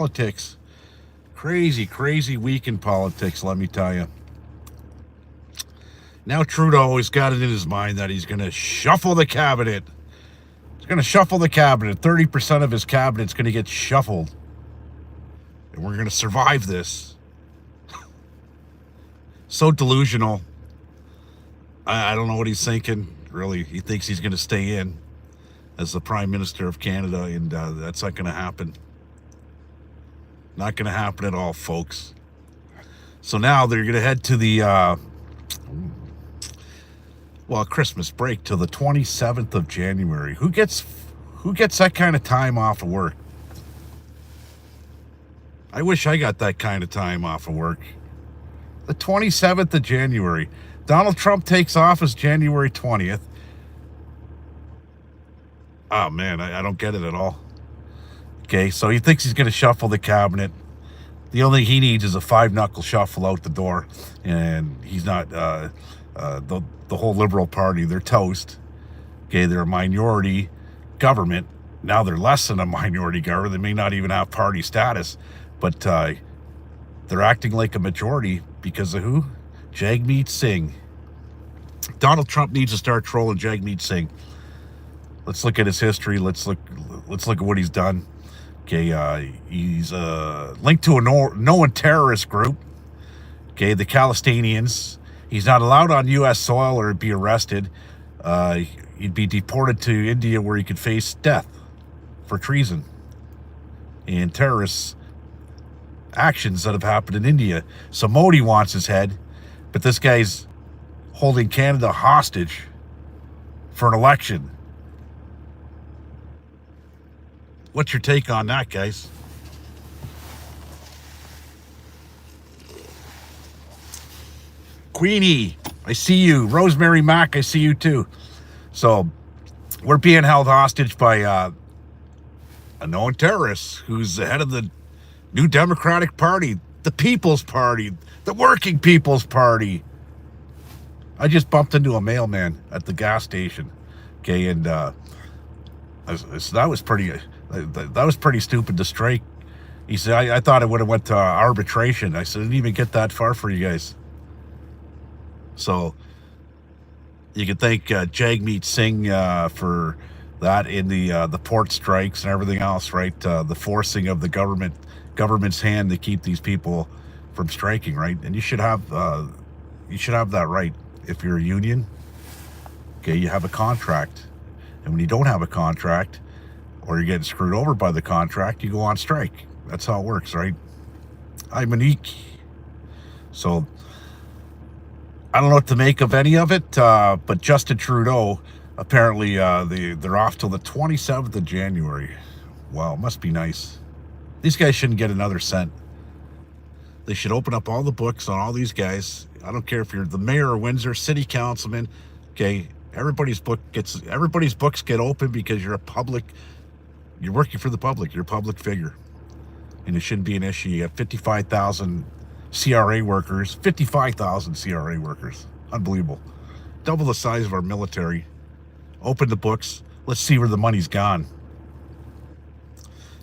Politics. Crazy, crazy week in politics, let me tell you. Now Trudeau has got it in his mind that he's going to shuffle the cabinet. He's going to shuffle the cabinet. 30% of his cabinet's going to get shuffled. And we're going to survive this. So delusional. I don't know what he's thinking, really. He thinks he's going to stay in as the Prime Minister of Canada, and that's not going to happen. Not going to happen at all, folks. So now they're going to head to the, Christmas break till the 27th of January. Who gets that kind of time off of work? I wish I got that kind of time off of work. The 27th of January. Donald Trump takes office January 20th. Oh, man, I don't get it at all. Okay, so he thinks he's going to shuffle the cabinet. The only thing he needs is a 5-knuckle shuffle out the door. And he's not, the whole Liberal Party, they're toast. Okay, they're a minority government. Now they're less than a minority government. They may not even have party status. But they're acting like a majority because of who? Jagmeet Singh. Donald Trump needs to start trolling Jagmeet Singh. Let's look at his history. Let's look at what he's done. Okay, he's linked to a known terrorist group. Okay, the Palestinians. He's not allowed on U.S. soil or be arrested. He'd be deported to India where he could face death for treason and terrorist actions that have happened in India. So Modi wants his head, but this guy's holding Canada hostage for an election. What's your take on that, guys? Queenie, I see you. Rosemary Mack, I see you too. So we're being held hostage by a known terrorist who's the head of the New Democratic Party, the People's Party, the Working People's Party. I just bumped into a mailman at the gas station. Okay, and that was pretty stupid to strike. He said, I thought it would have went to arbitration. I said, I didn't even get that far for you guys. So you can thank Jagmeet Singh for that in the port strikes and everything else, right? The forcing of the government's hand to keep these people from striking, right? And you should have that right if you're a union. Okay, you have a contract, and when you don't have a contract, or you're getting screwed over by the contract, you go on strike. That's how it works, right? Hi, Monique. So I don't know what to make of any of it, but Justin Trudeau, apparently they're off till the 27th of January. Wow, must be nice. These guys shouldn't get another cent. They should open up all the books on all these guys. I don't care if you're the mayor of Windsor, city councilman. Okay, everybody's books get open because you're working for the public. You're a public figure, and it shouldn't be an issue. You have 55,000 CRA workers. 55,000 CRA workers. Unbelievable. Double the size of our military. Open the books. Let's see where the money's gone.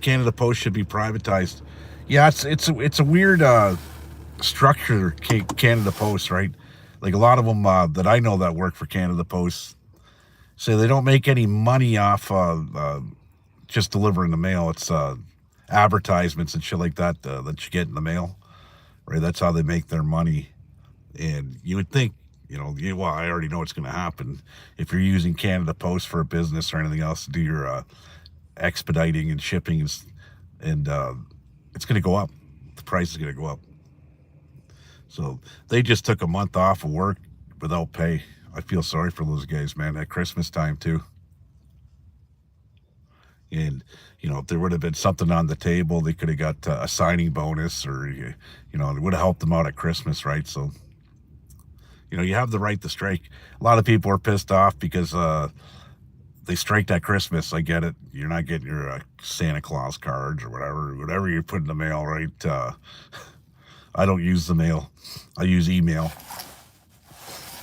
Canada Post should be privatized. Yeah, it's a weird structure, Canada Post, right? Like a lot of them that I know that work for Canada Post say they don't make any money off just delivering the mail. It's advertisements and shit like that that you get in the mail, right? That's how they make their money. And you would think, I already know what's going to happen if you're using Canada Post for a business or anything else to do your expediting and shipping, and it's going to go up. The price is going to go up. So they just took a month off of work without pay. I feel sorry for those guys, man, at Christmas time too. And if there would have been something on the table, they could have got a signing bonus, or it would have helped them out at Christmas, right? So you have the right to strike. A lot of people are pissed off because they striked at Christmas. I get it. You're not getting your Santa Claus cards or whatever you put in the mail, right? I don't use the mail. I use email.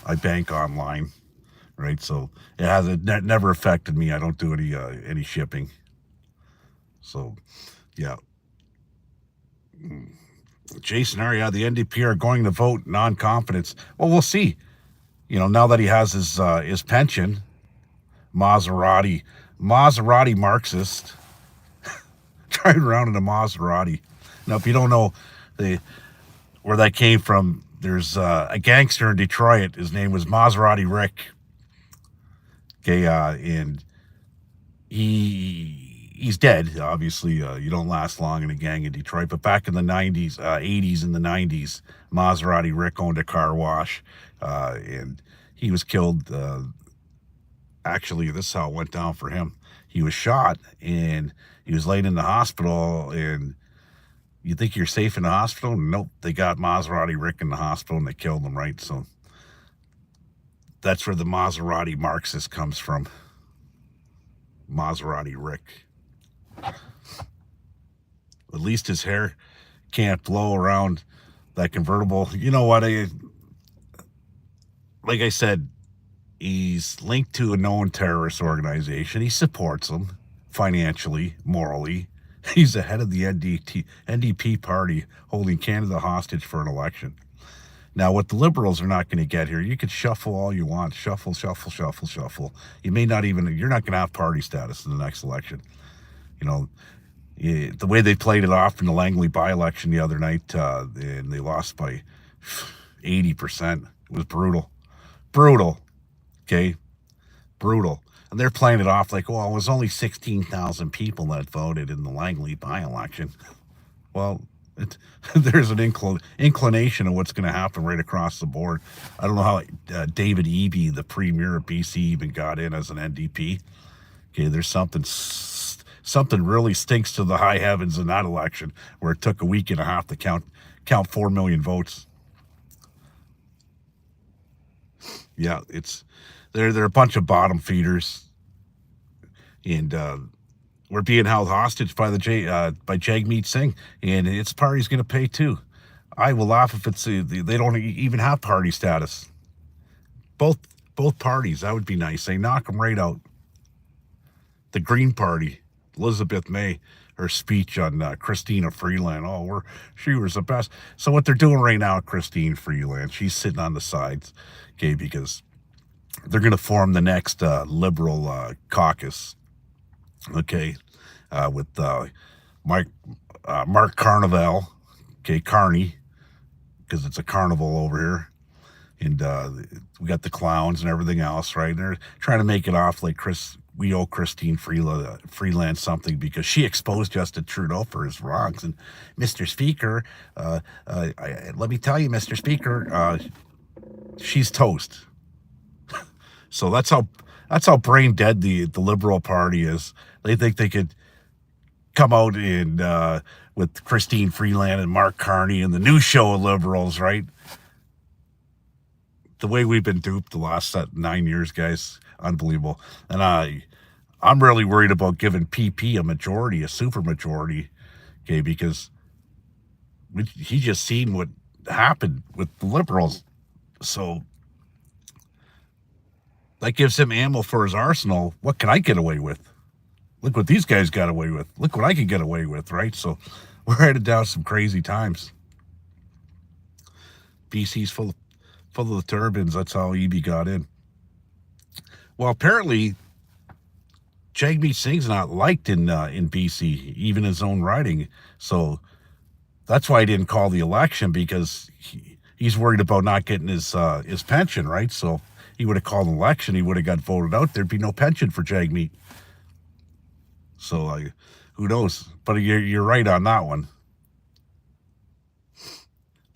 I bank online, right? So it never affected me. I don't do any shipping. So, yeah. Jason Arya, the NDP are going to vote non-confidence. Well, we'll see. Now that he has his pension, Maserati Marxist, driving around in a Maserati. Now, if you don't know where that came from, there's a gangster in Detroit. His name was Maserati Rick. Okay, and he's dead. Obviously, you don't last long in a gang in Detroit. But back in the 90s, 80s and the 90s, Maserati Rick owned a car wash, and he was killed. Actually, this is how it went down for him. He was shot, and he was laid in the hospital, and you think you're safe in the hospital? Nope, they got Maserati Rick in the hospital, and they killed him, right? So that's where the Maserati Marxist comes from. Maserati Rick. At least his hair can't blow around that convertible. You know what? Like I said, he's linked to a known terrorist organization. He supports them financially, morally. He's the head of the NDP party holding Canada hostage for an election. Now, what the Liberals are not going to get here, you could shuffle all you want. Shuffle. You may not even, you're not going to have party status in the next election. The way they played it off in the Langley by-election the other night, and they lost by 80%. It was brutal. Okay? Brutal. And they're playing it off like, well, it was only 16,000 people that voted in the Langley by-election. Well, there's an inclination of what's going to happen right across the board. I don't know how David Eby, the premier of BC, even got in as an NDP. Okay, there's something really stinks to the high heavens in that election, where it took a week and a half to count 4 million votes. Yeah, they're a bunch of bottom feeders, and we're being held hostage by by Jagmeet Singh, and its party's going to pay too. I will laugh if they don't even have party status. Both parties, that would be nice. They knock them right out. The Green Party, Elizabeth May, her speech on Christina Freeland. She was the best. So what they're doing right now, Christine Freeland, she's sitting on the sides, okay, because they're going to form the next Liberal caucus, okay, with Mark Carnival, okay, Carney, because it's a carnival over here, and we got the clowns and everything else, right? And they're trying to make it off like we owe Christine Freeland something because she exposed Justin Trudeau for his wrongs. And Mr. Speaker, let me tell you, Mr. Speaker, she's toast. So that's how brain dead the Liberal Party is. They think they could come out and with Christine Freeland and Mark Carney and the new show of Liberals, right? The way we've been duped the last 9 years, guys, unbelievable. And I'm really worried about giving PP a majority, a super majority, okay, because he just seen what happened with the Liberals. So that gives him ammo for his arsenal. What can I get away with? Look what these guys got away with. Look what I can get away with, right? So we're headed down some crazy times. BC's full of the turbines. That's how Eby got in. Well, apparently, Jagmeet Singh's not liked in BC, even his own riding. So that's why he didn't call the election, because he's worried about not getting his pension, right? So he would have called an election. He would have got voted out. There'd be no pension for Jagmeet. So who knows? But you're right on that one.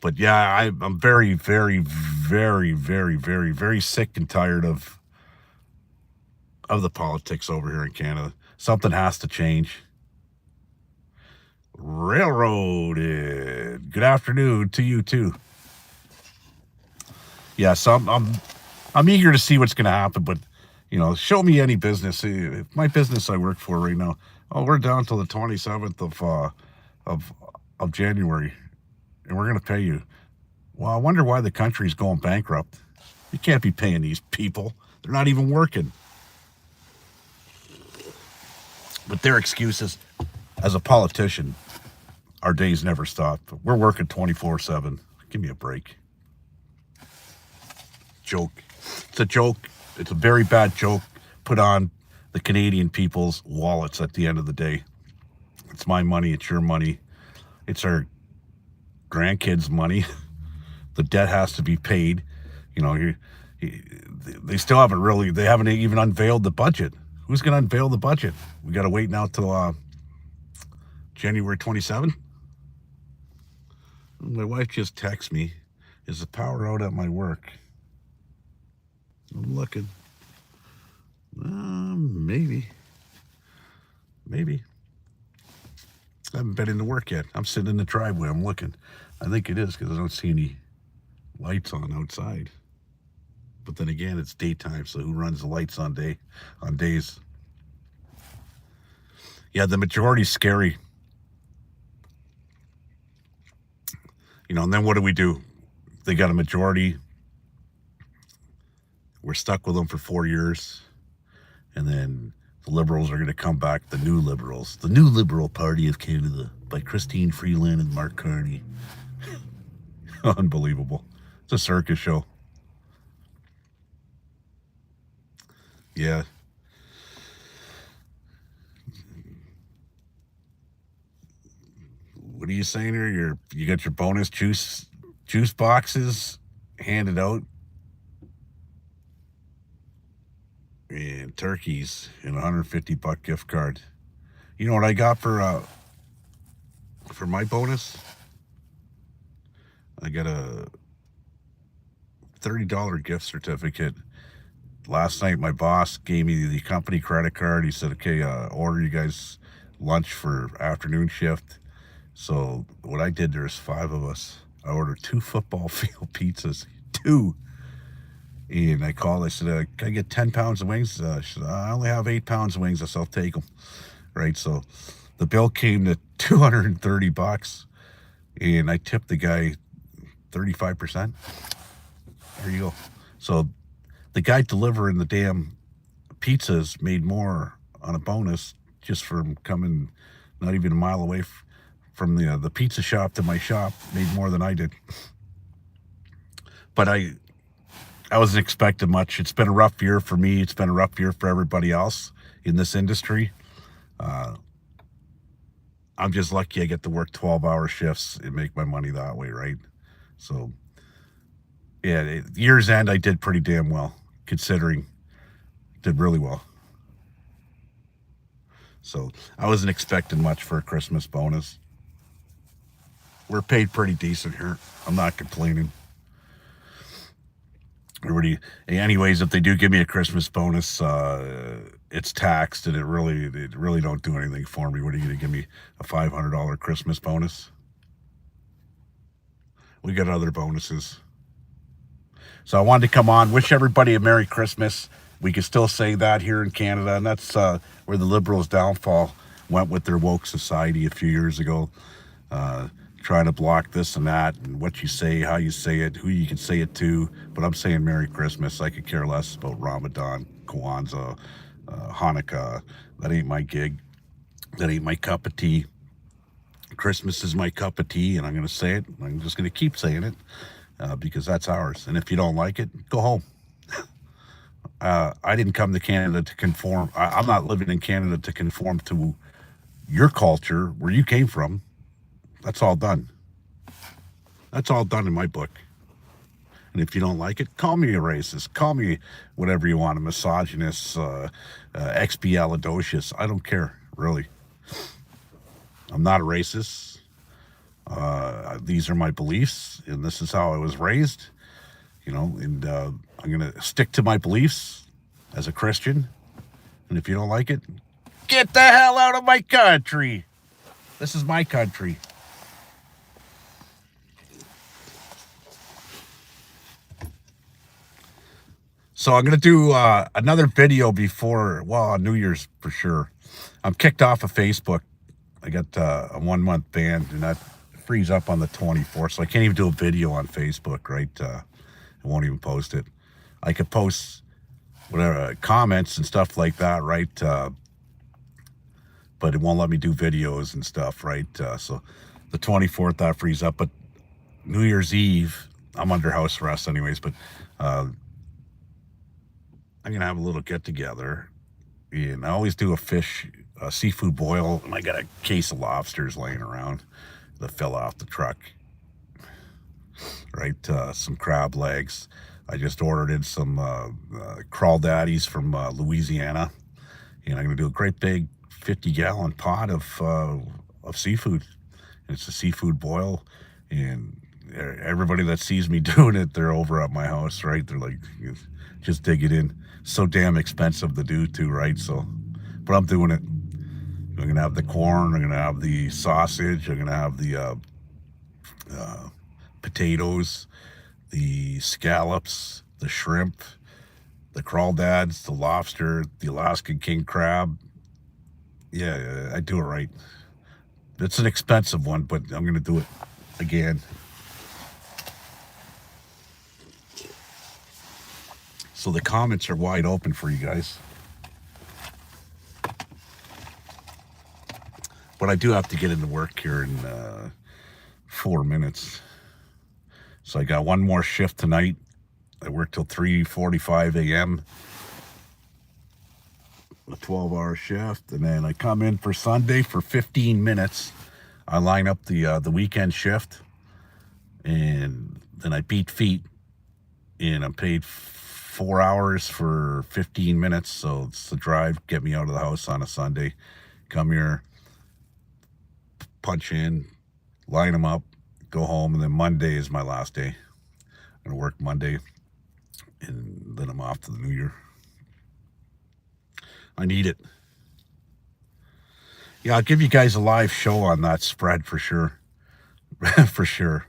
But yeah, I'm very, very, very, very, very, very sick and tired of the politics over here in Canada. Something has to change. Railroaded. Good afternoon to you too. Yeah, so I'm eager to see what's going to happen, but show me any business. My business I work for right now. Oh, we're down till the 27th of January, and we're going to pay you. Well, I wonder why the country's going bankrupt. You can't be paying these people. They're not even working. But their excuses as a politician, our days never stop. We're working 24/7. Give me a break. Joke. It's a joke. It's a very bad joke put on the Canadian people's wallets at the end of the day. It's my money. It's your money. It's our grandkids' money. The debt has to be paid. You know, they still haven't they haven't even unveiled the budget. Who's going to unveil the budget? We got to wait now till January 27th. My wife just texted me. Is the power out at my work? I'm looking. Maybe. I haven't been into work yet. I'm sitting in the driveway. I'm looking. I think it is because I don't see any lights on outside. But then again, it's daytime, so who runs the lights on days? Yeah, the majority's scary. You know, and then what do? They got a majority. We're stuck with them for 4 years. And then the Liberals are going to come back, the new Liberals. The New Liberal Party of Canada by Christine Freeland and Mark Carney. Unbelievable. It's a circus show. Yeah. What are you saying here? You got your bonus juice boxes handed out, and turkeys and $150 gift card. You know what I got for my bonus? I got a $30 gift certificate. Last night, my boss gave me the company credit card. He said, okay, order you guys lunch for afternoon shift. So what I did, there's 5 of us. I ordered 2 football field pizzas, 2. And I called, I said, can I get 10 pounds of wings? She said, I only have 8 pounds of wings. I said, I'll take them. Right, so the bill came to $230. And I tipped the guy 35%. There you go. So the guy delivering the damn pizzas made more on a bonus just from coming not even a mile away from the pizza shop to my shop. Made more than I did. But I wasn't expecting much. It's been a rough year for me. It's been a rough year for everybody else in this industry. I'm just lucky I get to work 12-hour shifts and make my money that way, right? So, yeah, year's end, I did pretty damn well, considering. Did really well. So, I wasn't expecting much for a Christmas bonus. We're paid pretty decent here. I'm not complaining. Anyways, if they do give me a Christmas bonus, it's taxed, and it really don't do anything for me. What are you going to give me, a $500 Christmas bonus? We got other bonuses. So I wanted to come on, wish everybody a Merry Christmas. We can still say that here in Canada, and that's where the Liberals' downfall went with their woke society a few years ago. Trying to block this and that, and what you say, how you say it, who you can say it to. But I'm saying Merry Christmas. I could care less about Ramadan, Kwanzaa, Hanukkah. That ain't my gig. That ain't my cup of tea. Christmas is my cup of tea, and I'm going to say it. I'm just going to keep saying it because that's ours. And if you don't like it, go home. I didn't come to Canada to conform. I'm not living in Canada to conform to your culture, where you came from. That's all done. That's all done in my book. And if you don't like it, call me a racist. Call me whatever you want, a misogynist, expialidocious. I don't care, really. I'm not a racist. These are my beliefs, and this is how I was raised. You know, and I'm going to stick to my beliefs as a Christian. And if you don't like it, get the hell out of my country. This is my country. So I'm going to do another video before, on New Year's for sure. I'm kicked off of Facebook. I got a 1-month ban, and that frees up on the 24th, so I can't even do a video on Facebook, right? I won't even post it. I could post whatever comments and stuff like that, right? But it won't let me do videos and stuff, right? So The 24th, that frees up. But New Year's Eve, I'm under house arrest anyways, but I'm going to have a little get-together. And I always do a seafood boil, and I got a case of lobsters laying around that fell off the truck. Right, some crab legs. I just ordered in some crawdaddies from Louisiana, and I'm going to do a great big 50-gallon pot of seafood. And it's a seafood boil, and everybody that sees me doing it, they're over at my house, right? They're like, just dig it in. So damn expensive to do too, right? So, but I'm doing it. I'm going to have the corn. I'm going to have the sausage. I'm going to have the potatoes, the scallops, the shrimp, the crawdads, the lobster, the Alaskan king crab. Yeah, I do it right. It's an expensive one, but I'm going to do it again. So the comments are wide open for you guys. But I do have to get into work here in 4 minutes. So I got one more shift tonight. I work till 3:45 a.m. A 12-hour shift, and then I come in for Sunday for 15 minutes. I line up the weekend shift, and then I beat feet, and I'm paid 4 hours for 15 minutes. So it's the drive, get me out of the house on a Sunday. Come here, punch in, line them up, go home, and then Monday is my last day. I'm going to work Monday, and then I'm off to the new year. I need it. Yeah, I'll give you guys a live show on that spread for sure. For sure.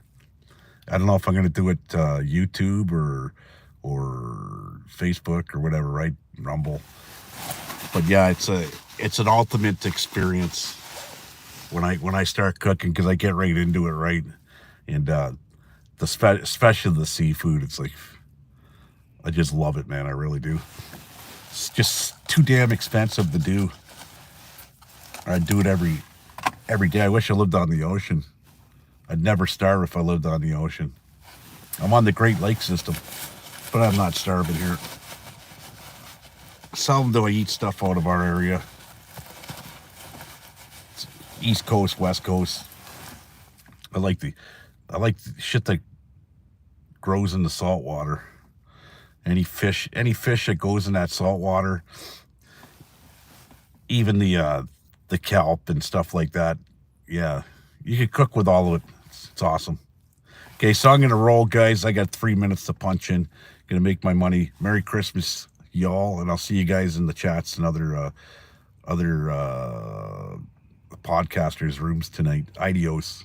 I don't know if I'm going to do it YouTube or Facebook or whatever, right? Rumble. But yeah, it's an ultimate experience when I start cooking, because I get right into it, right? And especially the seafood, it's like, I just love it, man. I really do. It's just too damn expensive to do. I'd do it every day. I wish I lived on the ocean. I'd never starve if I lived on the ocean. I'm on the Great Lakes system, but I'm not starving here. Seldom do I eat stuff out of our area. It's East Coast, West Coast. I like the shit that grows in the salt water. Any fish that goes in that salt water, even the kelp and stuff like that. Yeah, you can cook with all of it. It's awesome. Okay, so I'm gonna roll, guys. I got 3 minutes to punch in. Gonna make my money. Merry Christmas, y'all, and I'll see you guys in the chats and other podcasters' rooms tonight. Adios.